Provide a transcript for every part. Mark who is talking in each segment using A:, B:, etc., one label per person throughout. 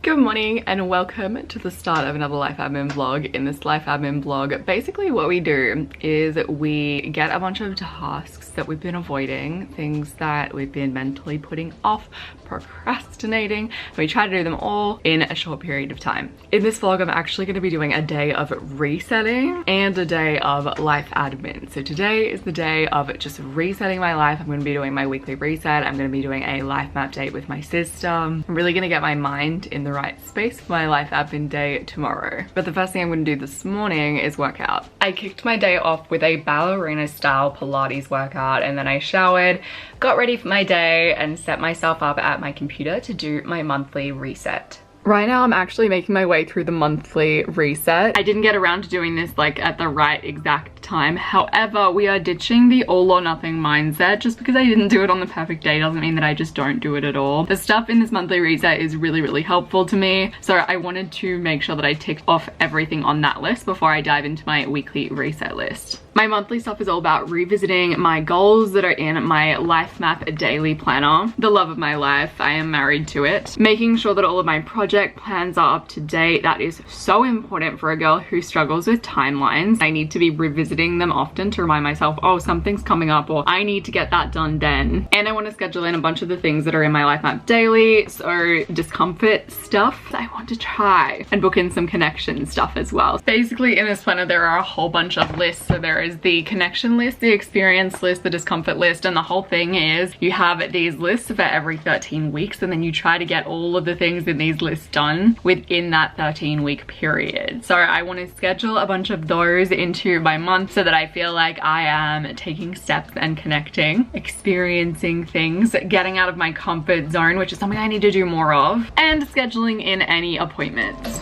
A: Good morning and welcome to the start of another life admin vlog. In this life admin vlog, basically what we do is we get a bunch of tasks that we've been avoiding, things that we've been mentally putting off, procrastinating, and we try to do them all in a short period of time. In this vlog, I'm actually going to be doing a day of resetting and a day of life admin. So today is the day of just resetting my life. I'm going to be doing my weekly reset. I'm going to be doing a life map date with my sister. I'm really going to get my mind in the right space for my life admin day tomorrow. But the first thing I'm going to do this morning is work out. I kicked my day off with a ballerina style Pilates workout, and then I showered, got ready for my day, and set myself up at my computer to do my monthly reset. Right now I'm actually making my way through the monthly reset. I didn't get around to doing this like at the right exact time. However, we are ditching the all or nothing mindset. Just because I didn't do it on the perfect day doesn't mean that I just don't do it at all. The stuff in this monthly reset is really helpful to me. So I wanted to make sure that I ticked off everything on that list before I dive into my weekly reset list. My monthly stuff is all about revisiting my goals that are in my life map daily planner. The love of my life, I am married to it. Making sure that all of my project plans are up to date. That is so important for a girl who struggles with timelines. I need to be revisiting them often to remind myself, oh, something's coming up, or I need to get that done then. And I want to schedule in a bunch of the things that are in my life map daily. So discomfort stuff I want to try, and book in some connection stuff as well. Basically in this planner there are a whole bunch of lists. So there is the connection list, the experience list, the discomfort list, and the whole thing is you have these lists for every 13 weeks and then you try to get all of the things in these lists done within that 13-week period. So I want to schedule a bunch of those into my month so that I feel like I am taking steps and connecting, experiencing things, getting out of my comfort zone, which is something I need to do more of, and scheduling in any appointments.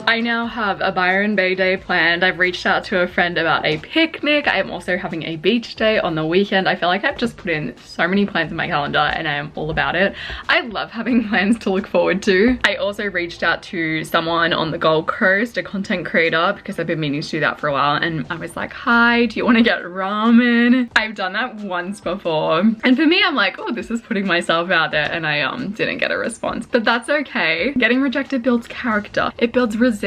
A: I now have a Byron Bay day planned. I've reached out to a friend about a picnic. I am also having a beach day on the weekend. I feel like I've just put in so many plans in my calendar and I am all about it. I love having plans to look forward to. I also reached out to someone on the Gold Coast, a content creator, because I've been meaning to do that for a while, and I was like, hi, do you want to get ramen? I've done that once before, and for me I'm like, oh, this is putting myself out there, and I didn't get a response, but that's okay. Getting rejected builds character. It builds resilience.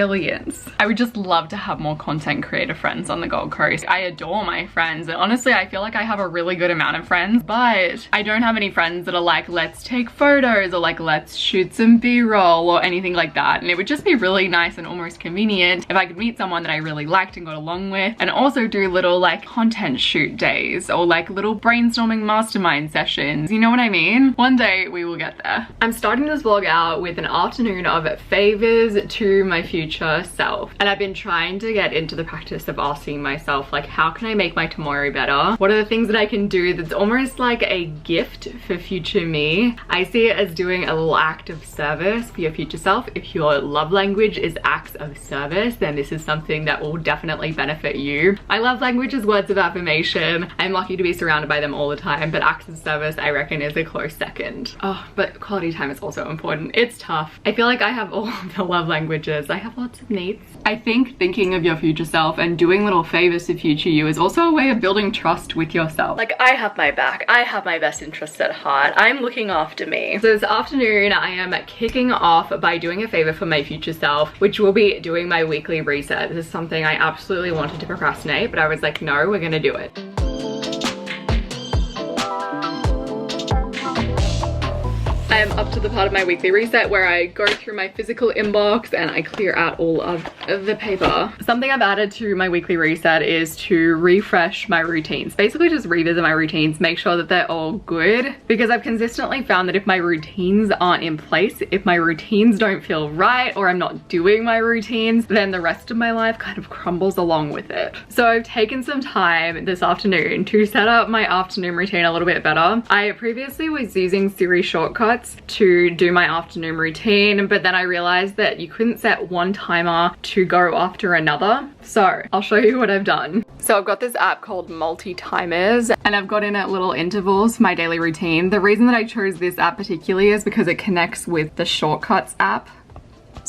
A: I would just love to have more content creator friends on the Gold Coast. I adore my friends, and honestly I feel like I have a really good amount of friends, but I don't have any friends that are like, let's take photos, or like, let's shoot some b-roll, or anything like that. And it would just be really nice and almost convenient if I could meet someone that I really liked and got along with, and also do little like content shoot days, or like little brainstorming mastermind sessions. You know what I mean? One day we will get there. I'm starting this vlog out with an afternoon of favors to my future self, and I've been trying to get into the practice of asking myself, like, how can I make my tomorrow better? What are the things that I can do that's almost like a gift for future me? I see it as doing a little act of service for your future self. If your love language is acts of service, then this is something that will definitely benefit you. My love language is words of affirmation. I'm lucky to be surrounded by them all the time, but acts of service I reckon is a close second. Oh, but quality time is also important. It's tough. I feel like I have all of the love languages. I have lots of needs. I think thinking of your future self and doing little favors to future you is also a way of building trust with yourself. Like, I have my back. I have my best interests at heart. I'm looking after me. So this afternoon I am kicking off by doing a favor for my future self, which will be doing my weekly reset. This is something I absolutely wanted to procrastinate, but I was like, no, we're gonna do it. I am up to the part of my weekly reset where I go through my physical inbox and I clear out all of the paper. Something I've added to my weekly reset is to refresh my routines. Basically just revisit my routines, make sure that they're all good, because I've consistently found that if my routines aren't in place, if my routines don't feel right, or I'm not doing my routines, then the rest of my life kind of crumbles along with it. So I've taken some time this afternoon to set up my afternoon routine a little bit better. I previously was using Siri shortcuts to do my afternoon routine, but then I realized that you couldn't set one timer to go after another. So I'll show you what I've done. So I've got this app called Multi-Timers, and I've got in at little intervals for my daily routine. The reason that I chose this app particularly is because it connects with the Shortcuts app.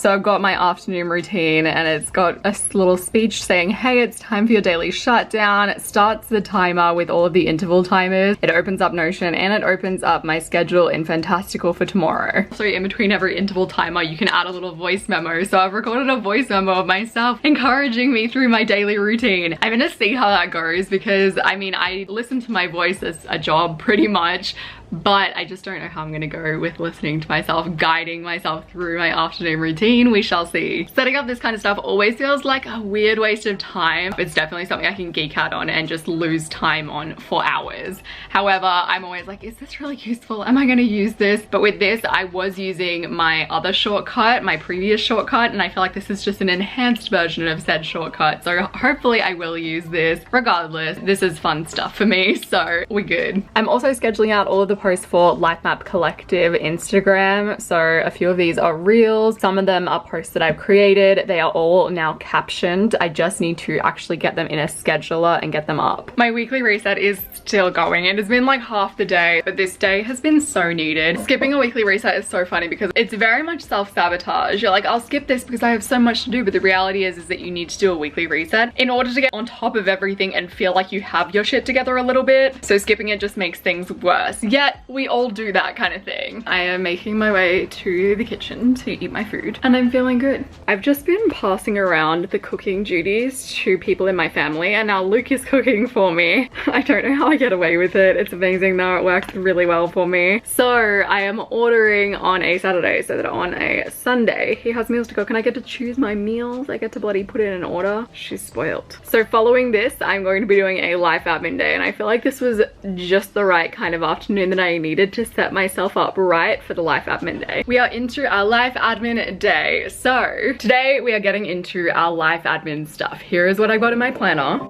A: So I've got my afternoon routine and it's got a little speech saying, hey, it's time for your daily shutdown. It starts the timer with all of the interval timers. It opens up Notion and it opens up my schedule in Fantastical for tomorrow. So in between every interval timer, you can add a little voice memo. So I've recorded a voice memo of myself encouraging me through my daily routine. I'm gonna see how that goes because I mean, I listen to my voice as a job pretty much, but I just don't know how I'm gonna go with listening to myself, guiding myself through my afternoon routine. We shall see. Setting up this kind of stuff always feels like a weird waste of time. It's definitely something I can geek out on and just lose time on for hours. However, I'm always like, is this really useful? Am I gonna use this? But with this, I was using my other shortcut, my previous shortcut, and I feel like this is just an enhanced version of said shortcut. So hopefully I will use this. Regardless, this is fun stuff for me, so we're good. I'm also scheduling out all of the posts for Life Map Collective Instagram. So a few of these are reels. Some of them are posts that I've created. They are all now captioned. I just need to actually get them in a scheduler and get them up. My weekly reset is still going. It has been like half the day, but this day has been so needed. Skipping a weekly reset is so funny because it's very much self-sabotage. You're like, I'll skip this because I have so much to do, but the reality is that you need to do a weekly reset in order to get on top of everything and feel like you have your shit together a little bit. So skipping it just makes things worse. Yet we all do that kind of thing. I am making my way to the kitchen to eat my food and I'm feeling good. I've just been passing around the cooking duties to people in my family and now Luke is cooking for me. I don't know how I get away with it. It's amazing though. It works really well for me. So I am ordering on a Saturday so that on a Sunday he has meals to cook and I get to choose my meals. I get to bloody put in an order. She's spoiled. So following this, I'm going to be doing a life admin day and I feel like this was just the right kind of afternoon that I needed to set myself up right for the life admin day. We are into our life admin day. So today we are getting into our life admin stuff. Here is what I got in my planner.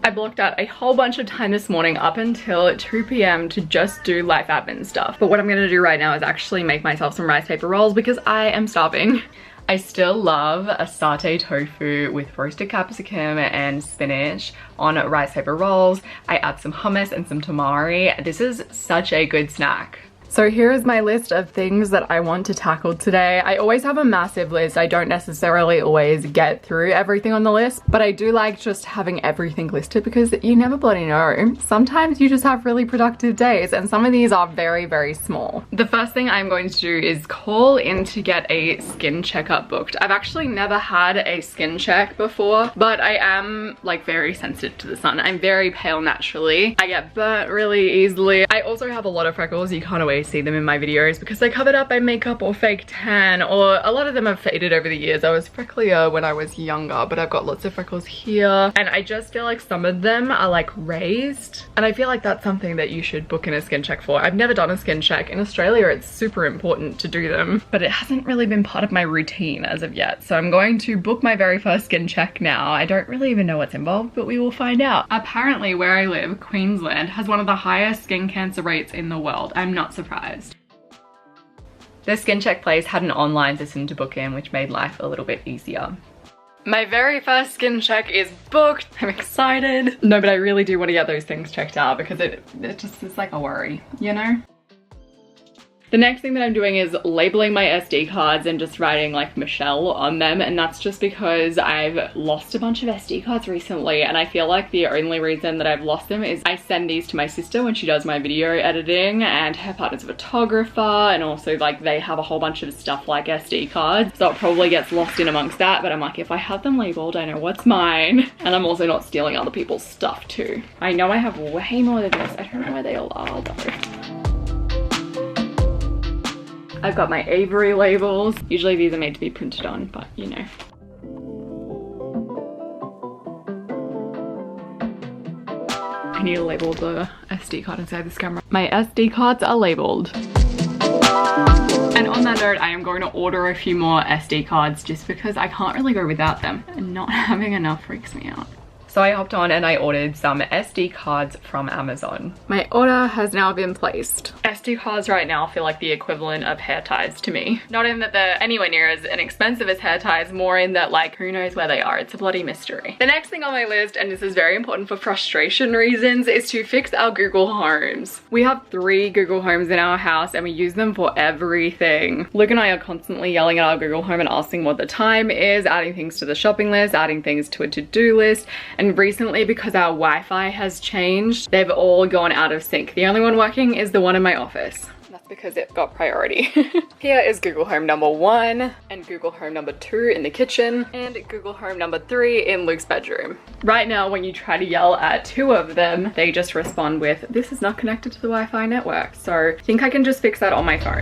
A: I blocked out a whole bunch of time this morning up until 2 p.m. to just do life admin stuff. But what I'm gonna do right now is actually make myself some rice paper rolls because I am starving. I still love a satay tofu with roasted capsicum and spinach on rice paper rolls. I add some hummus and some tamari. This is such a good snack. So here is my list of things that I want to tackle today. I always have a massive list. I don't necessarily always get through everything on the list, but I do like just having everything listed because you never bloody know. Sometimes you just have really productive days and some of these are very, very small. The first thing I'm going to do is call in to get a skin checkup booked. I've actually never had a skin check before, but I am like very sensitive to the sun. I'm very pale naturally. I get burnt really easily. I also have a lot of freckles. You can't always see them in my videos because they're covered up by makeup or fake tan, or a lot of them have faded over the years. I was frecklier when I was younger, but I've got lots of freckles here and I just feel like some of them are like raised and I feel like that's something that you should book in a skin check for. I've never done a skin check. In Australia it's super important to do them, but it hasn't really been part of my routine as of yet, so I'm going to book my very first skin check now. I don't really even know what's involved, but we will find out. Apparently where I live, Queensland, has one of the highest skin cancer rates in the world. I'm not surprised. The skin check place had an online system to book in, which made life a little bit easier. My very first skin check is booked. I'm excited. No, but I really do want to get those things checked out because it just is like a worry, you know? The next thing that I'm doing is labeling my SD cards and just writing like Michelle on them, and that's just because I've lost a bunch of SD cards recently and I feel like the only reason that I've lost them is I send these to my sister when she does my video editing, and her partner's a photographer and also like they have a whole bunch of stuff like SD cards, so it probably gets lost in amongst that. But I'm like, if I have them labeled, I know what's mine, and I'm also not stealing other people's stuff too. I know I have way more than this. I don't know where they all are though. I've got my Avery labels. Usually these are made to be printed on, but you know. I need to label the SD card inside this camera. My SD cards are labeled. And on that note, I am going to order a few more SD cards just because I can't really go without them. And not having enough freaks me out. So I hopped on and I ordered some SD cards from Amazon. My order has now been placed. SD cards right now feel like the equivalent of hair ties to me. Not in that they're anywhere near as inexpensive as hair ties, more in that like who knows where they are. It's a bloody mystery. The next thing on my list, and this is very important for frustration reasons, is to fix our Google Homes. We have 3 Google Homes in our house and we use them for everything. Luke and I are constantly yelling at our Google Home and asking what the time is, adding things to the shopping list, adding things to a to-do list, and recently because our Wi-Fi has changed, they've all gone out of sync. The only one working is the one in my office. That's because it got priority. Here is Google Home number 1 and Google Home number 2 in the kitchen and Google Home number 3 in Luke's bedroom. Right now, when you try to yell at 2 of them, they just respond with, "This is not connected to the Wi-Fi network." So I think I can just fix that on my phone.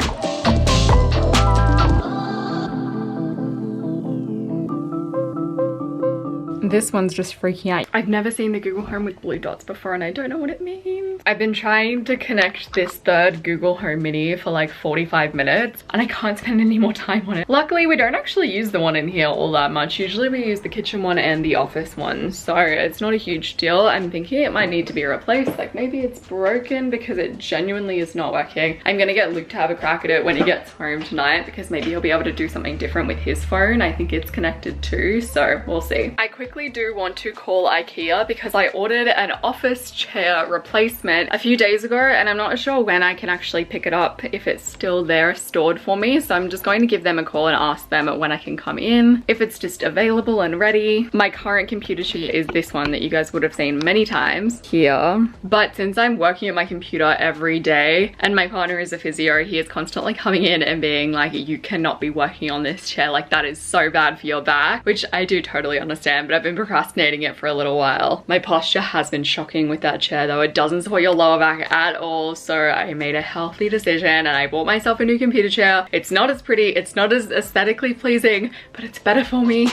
A: This one's just freaking out. I've never seen the Google Home with blue dots before and I don't know what it means. I've been trying to connect this 3rd Google Home Mini for like 45 minutes and I can't spend any more time on it. Luckily, we don't actually use the one in here all that much. Usually we use the kitchen one and the office one, so it's not a huge deal. I'm thinking it might need to be replaced. Like maybe it's broken because it genuinely is not working. I'm gonna get Luke to have a crack at it when he gets home tonight because maybe he'll be able to do something different with his phone. I think it's connected too, so we'll see. I quickly do want to call IKEA because I ordered an office chair replacement a few days ago and I'm not sure when I can actually pick it up, if it's still there stored for me. So I'm just going to give them a call and ask them when I can come in, if it's just available and ready. My current computer chair is this one that you guys would have seen many times here. But since I'm working at my computer every day and my partner is a physio, he is constantly coming in and being like, "You cannot be working on this chair, like that is so bad for your back," which I do totally understand, but I've been procrastinating it for a little while. My posture has been shocking with that chair though. It doesn't support your lower back at all, so I made a healthy decision and I bought myself a new computer chair. It's not as pretty, it's not as aesthetically pleasing, but it's better for me.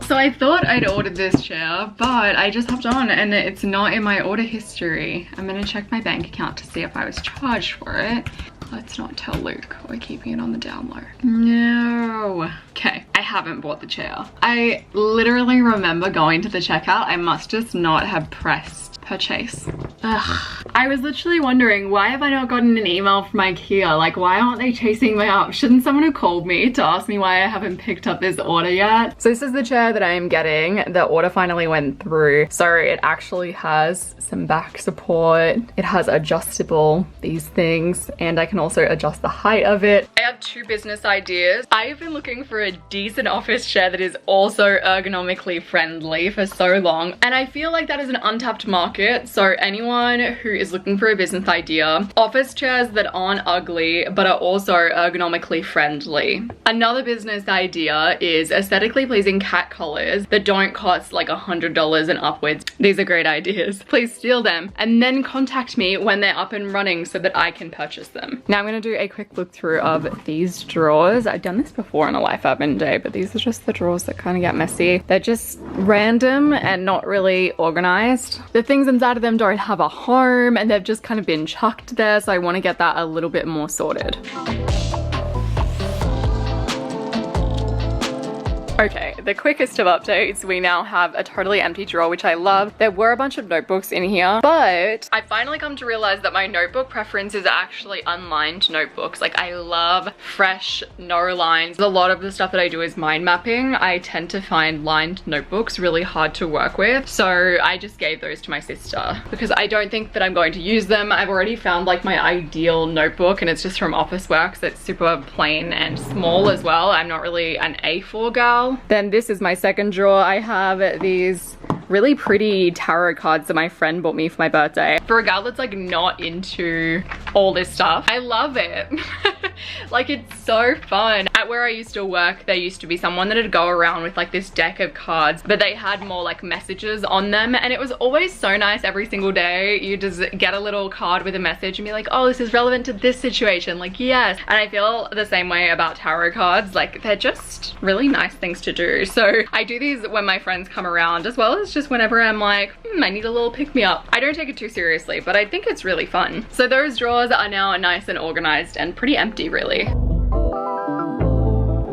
A: So I thought I'd ordered this chair, but I just hopped on and it's not in my order history. I'm gonna check my bank account to see if I was charged for it. Let's not tell Luke, we're keeping it on the down low. No. Okay, I haven't bought the chair. I literally remember going to the checkout. I must just not have pressed purchase. Ugh. I was literally wondering, why have I not gotten an email from IKEA? Like, why aren't they chasing me up? Shouldn't someone have called me to ask me why I haven't picked up this order yet? So this is the chair that I am getting. The order finally went through. So it actually has some back support. It has adjustable, these things, and I can also adjust the height of it. I have 2 business ideas. I have been looking for a decent office chair that is also ergonomically friendly for so long, and I feel like that is an untapped market. So anyone who is looking for a business idea, office chairs that aren't ugly but are also ergonomically friendly. Another business idea is aesthetically pleasing cat collars that don't cost like $100 and upwards. These are great ideas. Please steal them and then contact me when they're up and running so that I can purchase them. Now I'm gonna do a quick look through of these drawers. I've done this before on a life admin day, but these are just the drawers that kind of get messy. They're just random and not really organized. The things inside of them don't have a home and they've just kind of been chucked there, so I want to get that a little bit more sorted. Okay, the quickest of updates, we now have a totally empty drawer, which I love. There were a bunch of notebooks in here, but I finally come to realize that my notebook preference is actually unlined notebooks. Like, I love fresh, no lines. A lot of the stuff that I do is mind mapping. I tend to find lined notebooks really hard to work with, so I just gave those to my sister because I don't think that I'm going to use them. I've already found like my ideal notebook and it's just from Officeworks. It's super plain and small as well. I'm not really an A4 gal. Then this is my second drawer. I have these really pretty tarot cards that my friend bought me for my birthday. For a gal that's like not into all this stuff, I love it. Like, it's so fun. At where I used to work, there used to be someone that'd go around with like this deck of cards, but they had more like messages on them, and it was always so nice. Every single day you just get a little card with a message and be like, oh, this is relevant to this situation, like, yes. And I feel the same way about tarot cards. Like, they're just really nice things to do. So I do these when my friends come around, as well as just whenever I'm like, I need a little pick-me-up. I don't take it too seriously, but I think it's really fun. So those drawers are now nice and organized and pretty empty, really.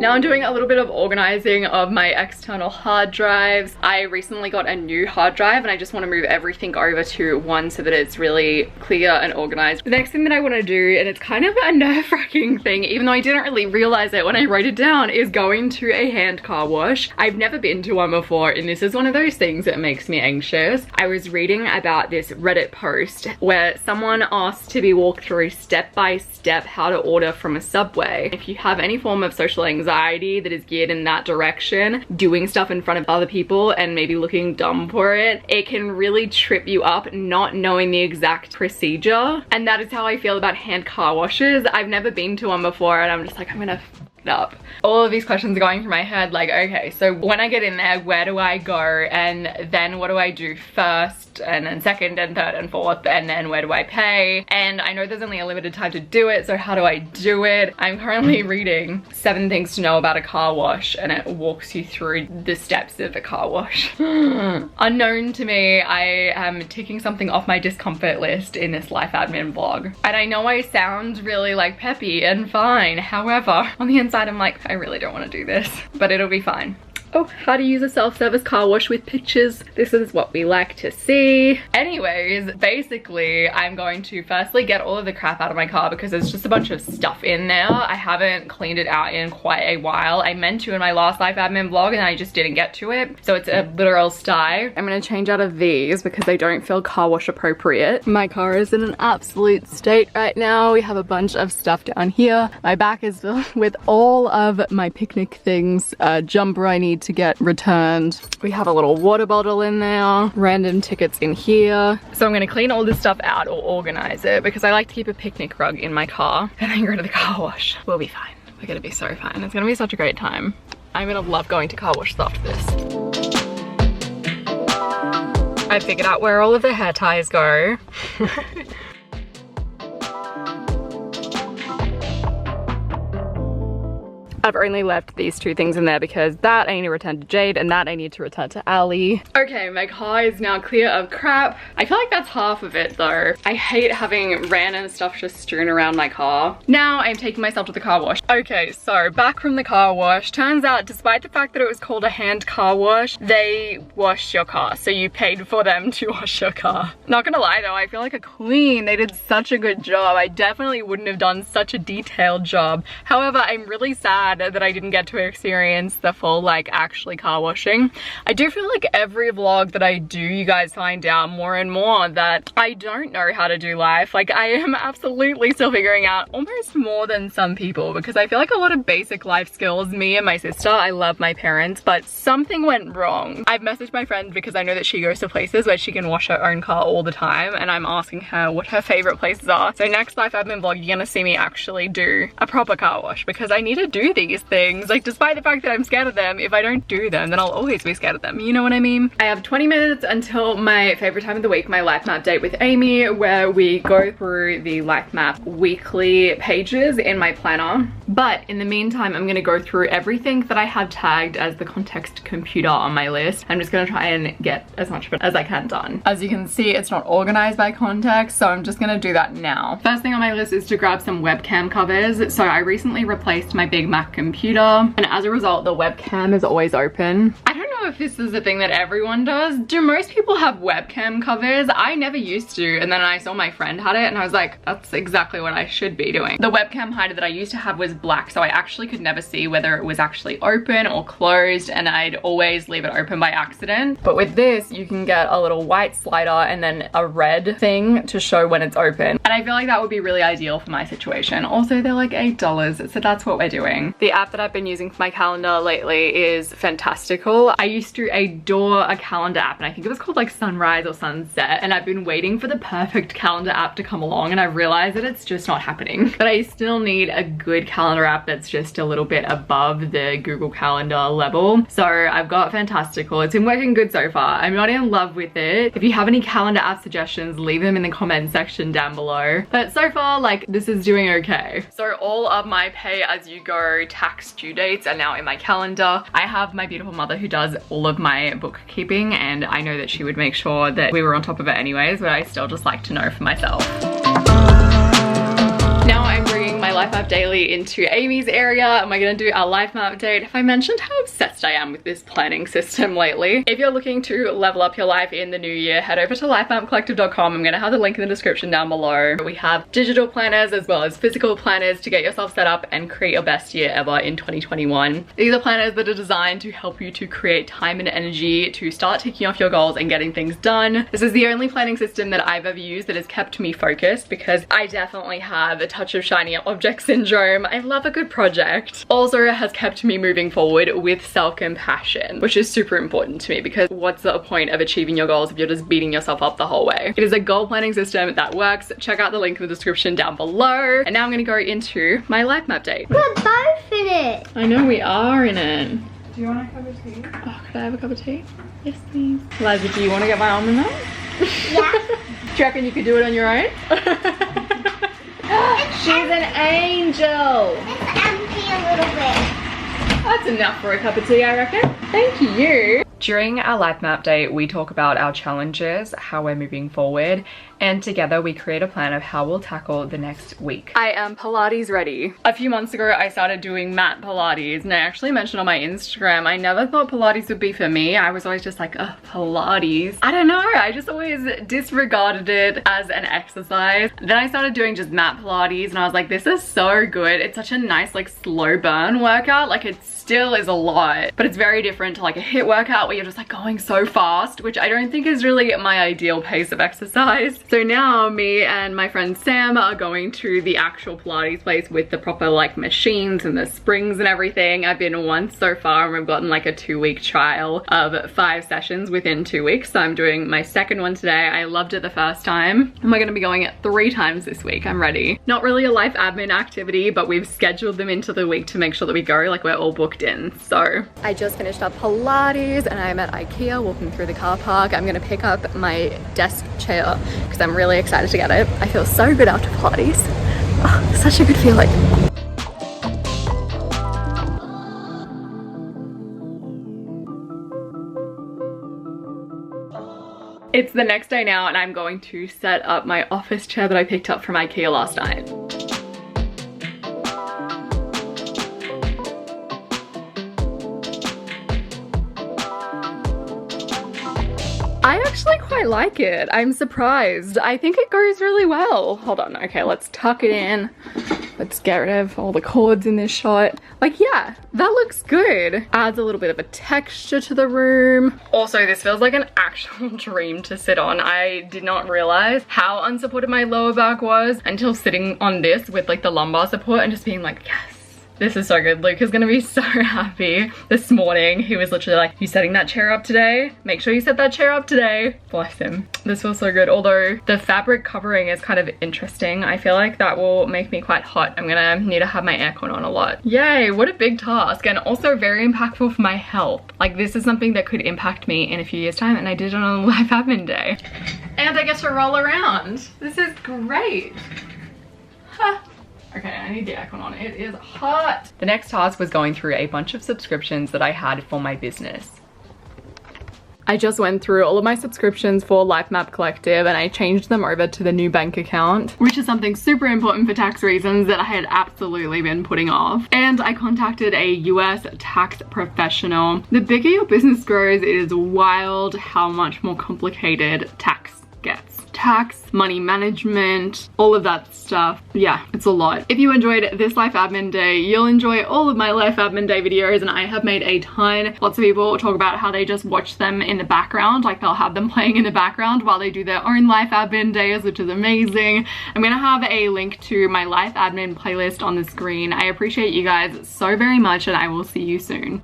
A: Now I'm doing a little bit of organizing of my external hard drives. I recently got a new hard drive and I just want to move everything over to one so that it's really clear and organized. The next thing that I want to do, and it's kind of a nerve-wracking thing, even though I didn't really realize it when I wrote it down, is going to a hand car wash. I've never been to one before and this is one of those things that makes me anxious. I was reading about this Reddit post where someone asked to be walked through step by step how to order from a Subway. If you have any form of social anxiety that is geared in that direction, doing stuff in front of other people and maybe looking dumb for it, it can really trip you up not knowing the exact procedure. And that is how I feel about hand car washes. I've never been to one before and I'm just like, I'm gonna f it up. All of these questions are going through my head, like, okay, so when I get in there, where do I go? And then what do I do first? And then second and third and fourth, and then where do I pay? And I know there's only a limited time to do it, so how do I do it? I'm currently reading 7 Things to Know About a Car Wash, and it walks you through the steps of a car wash. Unknown to me, I am ticking something off my discomfort list in this life admin vlog. And I know I sound really like peppy and fine, however, on the inside I'm like, I really don't want to do this, but it'll be fine. Oh, how to use a self-service car wash with pictures. This is what we like to see. Anyways, basically, I'm going to firstly get all of the crap out of my car because there's just a bunch of stuff in there. I haven't cleaned it out in quite a while. I meant to in my last life admin vlog and I just didn't get to it. So it's a literal sty. I'm gonna change out of these because they don't feel car wash appropriate. My car is in an absolute state right now. We have a bunch of stuff down here. My back is filled with all of my picnic things, jumper I need to get returned. We have a little water bottle in there, random tickets in here. So I'm gonna clean all this stuff out or organize it because I like to keep a picnic rug in my car and then go to the car wash. We'll be fine. We're gonna be so fine. It's gonna be such a great time. I'm gonna love going to car washes after this. I figured out where all of the hair ties go. I've only left these 2 things in there because that I need to return to Jade and that I need to return to Ali. Okay, my car is now clear of crap. I feel like that's half of it though. I hate having random stuff just strewn around my car. Now I'm taking myself to the car wash. Okay, so back from the car wash. Turns out despite the fact that it was called a hand car wash, they washed your car. So you paid for them to wash your car. Not gonna lie though, I feel like a queen. They did such a good job. I definitely wouldn't have done such a detailed job. However, I'm really sad that I didn't get to experience the full like actually car washing. I do feel like every vlog that I do, you guys find out more and more that I don't know how to do life. Like I am absolutely still figuring out almost more than some people because I feel like a lot of basic life skills, me and my sister, I love my parents, but something went wrong. I've messaged my friend because I know that she goes to places where she can wash her own car all the time and I'm asking her what her favorite places are. So next life admin vlog, you're gonna see me actually do a proper car wash because I need to do these things. Like despite the fact that I'm scared of them, if I don't do them, then I'll always be scared of them. You know what I mean? I have 20 minutes until my favorite time of the week, my life map date with Amy, where we go through the life map weekly pages in my planner. But in the meantime, I'm gonna go through everything that I have tagged as the context computer on my list. I'm just gonna try and get as much of it as I can done. As you can see, it's not organized by context, so I'm just gonna do that now. First thing on my list is to grab some webcam covers. So I recently replaced my big Mac computer and as a result the webcam is always open. I don't know if this is a thing that everyone does. Do most people have webcam covers? I never used to, and then I saw my friend had it and I was like, that's exactly what I should be doing. The webcam hider that I used to have was black, so I actually could never see whether it was actually open or closed and I'd always leave it open by accident. But with this you can get a little white slider and then a red thing to show when it's open, and I feel like that would be really ideal for my situation. Also they're like $8, so that's what we're doing. The app that I've been using for my calendar lately is fantastical. I used to adore a calendar app and I think it was called like Sunrise or Sunset, and I've been waiting for the perfect calendar app to come along and I realized that it's just not happening. But I still need a good calendar app that's just a little bit above the Google Calendar level. So I've got Fantastical. It's been working good so far. I'm not in love with it. If you have any calendar app suggestions, leave them in the comment section down below. But so far, like, this is doing okay. So all of my pay as you go tax due dates are now in my calendar. I have my beautiful mother who does all of my bookkeeping and I know that she would make sure that we were on top of it anyways, but I still just like to know for myself. Now I'm bringing my life map daily into Amy's area and we're gonna do our life map update. Have I mentioned how obsessed I am with this planning system lately? If you're looking to level up your life in the new year, head over to lifemapcollective.com. I'm gonna have the link in the description down below. We have digital planners as well as physical planners to get yourself set up and create your best year ever in 2021. These are planners that are designed to help you to create time and energy to start ticking off your goals and getting things done. This is the only planning system that I've ever used that has kept me focused because I definitely have a touch of shiny object syndrome. I love a good project. Also, it has kept me moving forward with self-compassion, which is super important to me because what's the point of achieving your goals if you're just beating yourself up the whole way? It is a goal planning system that works. Check out the link in the description down below. And now I'm gonna go into my life map date.
B: We're both in it.
A: I know we are in it. Do you want a cup of tea? Oh, could I have a cup of tea? Yes, please. Liza, do you want to get my almond milk?
B: Yeah.
A: Do you reckon you could do it on your own? She's an angel.
B: It's empty a little bit.
A: That's enough for a cup of tea, I reckon. Thank you. During our life map date, we talk about our challenges, how we're moving forward, and together we create a plan of how we'll tackle the next week. I am Pilates ready. A few months ago, I started doing mat Pilates, and I actually mentioned on my Instagram, I never thought Pilates would be for me. I was always just like, oh, Pilates. I don't know, I just always disregarded it as an exercise. Then I started doing just mat Pilates, and I was like, this is so good. It's such a nice, like, slow burn workout. Like, it still is a lot, but it's very different to like a HIIT workout where you're just like going so fast, which I don't think is really my ideal pace of exercise. So now me and my friend Sam are going to the actual Pilates place with the proper like machines and the springs and everything. I've been once so far and we've gotten like a 2-week trial of 5 sessions within 2 weeks. So I'm doing my second one today. I loved it the first time and we're gonna be going 3 times this week. I'm ready. Not really a life admin activity, but we've scheduled them into the week to make sure that we go, like we're all booked in. So I just finished up Pilates and I'm at IKEA walking through the car park. I'm gonna pick up my desk chair because I'm really excited to get it. I feel so good after Pilates. Oh, such a good feeling. It's the next day now and I'm going to set up my office chair that I picked up from IKEA last night. I actually quite like it. I'm surprised. I think it goes really well. Hold on, okay, let's tuck it in. Let's get rid of all the cords in this shot. Like, yeah, that looks good. Adds a little bit of a texture to the room. Also, this feels like an actual dream to sit on. I did not realize how unsupported my lower back was until sitting on this with like the lumbar support and just being like, yes. This is so good. Luke is gonna be so happy. This morning, he was literally like, you setting that chair up today? Make sure you set that chair up today. Bless him. This feels so good. Although the fabric covering is kind of interesting. I feel like that will make me quite hot. I'm gonna need to have my aircon on a lot. Yay, what a big task. And also very impactful for my health. Like this is something that could impact me in a few years time and I did it on a life admin day. And I get to roll around. This is great. Huh. Okay, I need the aircon on. It is hot. The next task was going through a bunch of subscriptions that I had for my business. I just went through all of my subscriptions for Life Map Collective and I changed them over to the new bank account, which is something super important for tax reasons that I had absolutely been putting off. And I contacted a US tax professional. The bigger your business grows, it is wild how much more complicated tax gets. Tax, money management, all of that stuff. Yeah, it's a lot. If you enjoyed this life admin day, you'll enjoy all of my life admin day videos and I have made a ton. Lots of people talk about how they just watch them in the background, like they'll have them playing in the background while they do their own life admin days, which is amazing. I'm gonna have a link to my life admin playlist on the screen. I appreciate you guys so very much and I will see you soon.